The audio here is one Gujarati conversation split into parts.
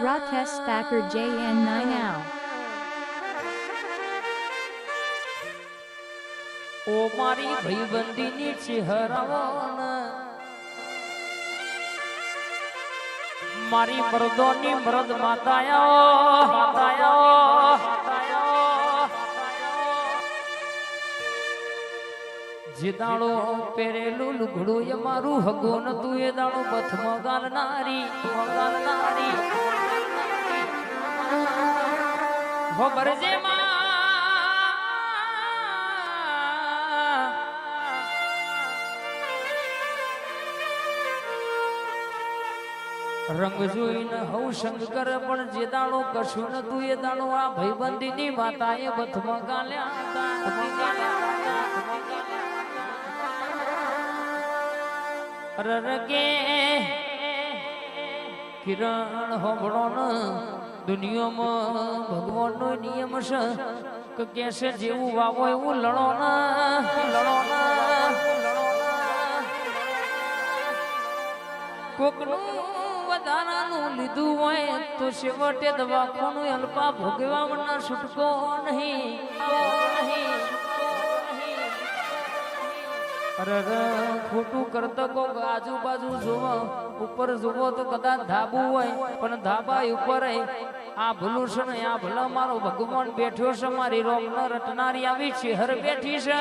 Rakesh Thakur JN9 Ow. ઓ મારી ભાઈબંધીની ચહેરાવન મારી મર્દોની મર્દ માતાયા જે દાડો પહેરેલું લુગડું એ મારું હગો નતું એ દાડો બથમાં ગાલનારી ખબર છે રંગ જોઈને હવ સંગ કરે પણ જે દાડો કશું નતું એ દાડો આ ભાઈબંધીની માતાએ બથમાં ગાલ્યા રરગે કિરણ હોબળો ન દુનિયામાં ભગવાનનો નિયમ છે કે કેસે જેવું વાવો એવું લડો કોકનું વધારાનું લીધું હોય તો છેવટે દવાખાનું અલ્પા ભોગવવાના છૂટકો નહીં ખોટું કરતો કોક આજુબાજુ જોવો ઉપર જોવો તો કદાચ ધાબુ હોય પણ ધાબા ઉપર આ ભલું છે ને આ ભલા મારો ભગવાન બેઠ્યો છે મારી રોમ ન રટનારી આવી છે હર બેઠી છે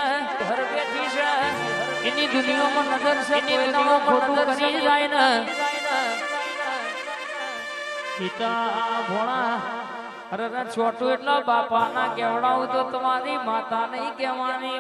એની દુનિયામાં નજર છે કોઈ ખોટું કરી જાય ને પિતા ભોણા અરે છોટું એટલા બાપા ના કેવડાવું તો તમારી માતા નહીં કહેવાની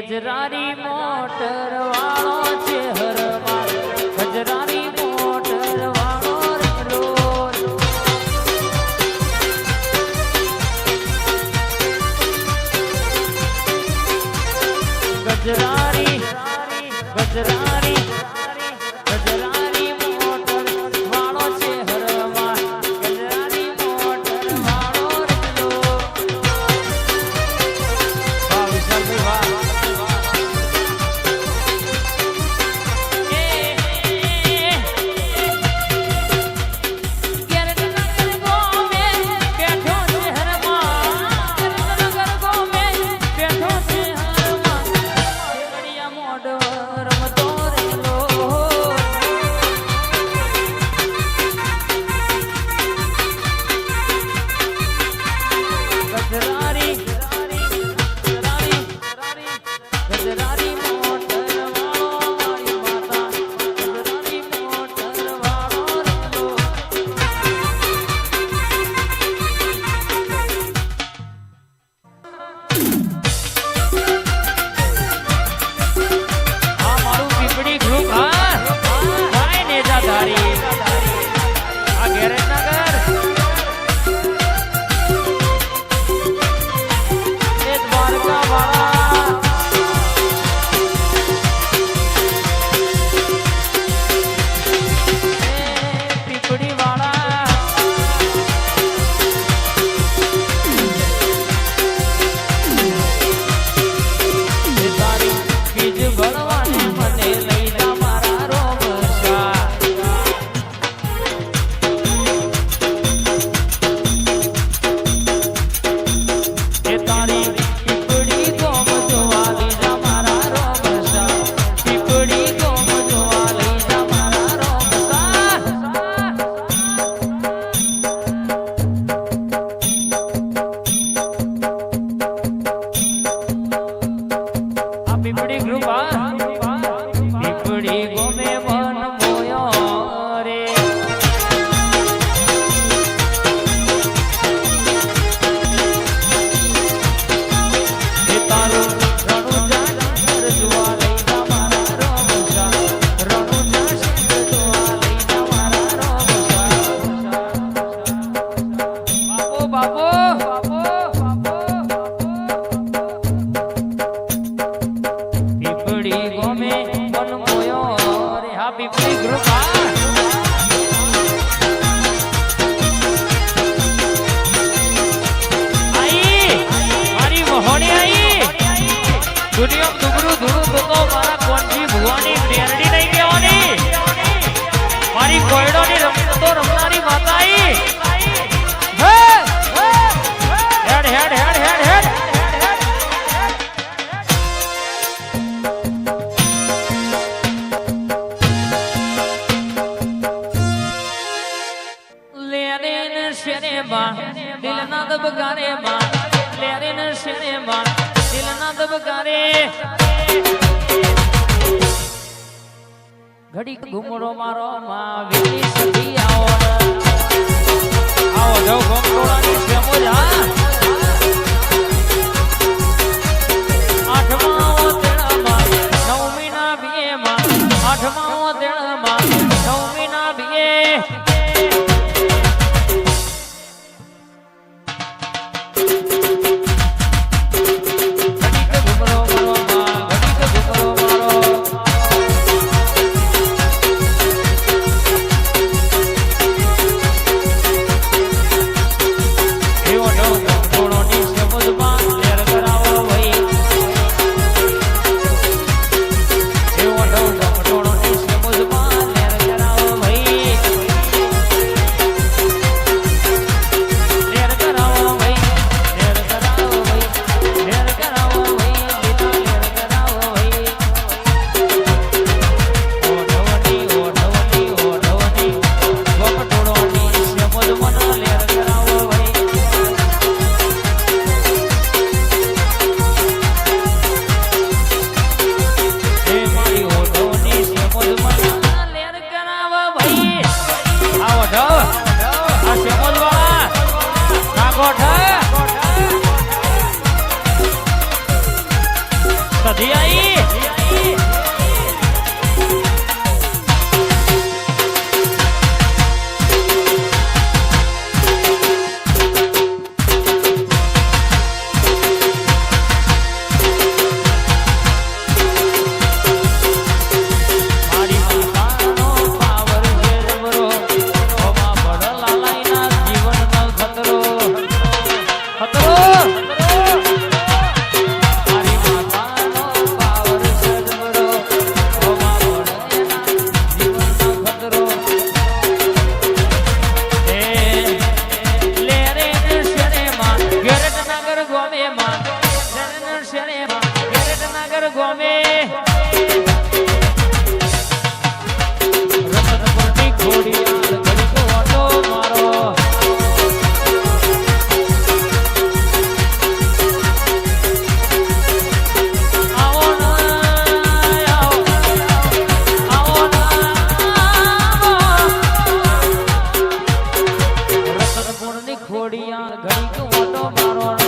ગજરારી મોટર વાળો છે હરવા ગજરારી મોટર વાળો ગજરારી મોટર વાળો છે હરવા ગજરારી મોટર વાળો વિશાલભાઈ વાહ માં દિલના દબકારે માં લેરે ને શેરે માં દિલના દબકારે ઘડીક ઘુમરો મારો માં વેલી સધી આવો જો ગોમટોળાની શેમો જા આઠમાઓ તેડામાં નવમીના બીએમાં આઠમાઓ તેડામાં નવમીના બીએ ખોડિયા ઘડીક મોટો મારો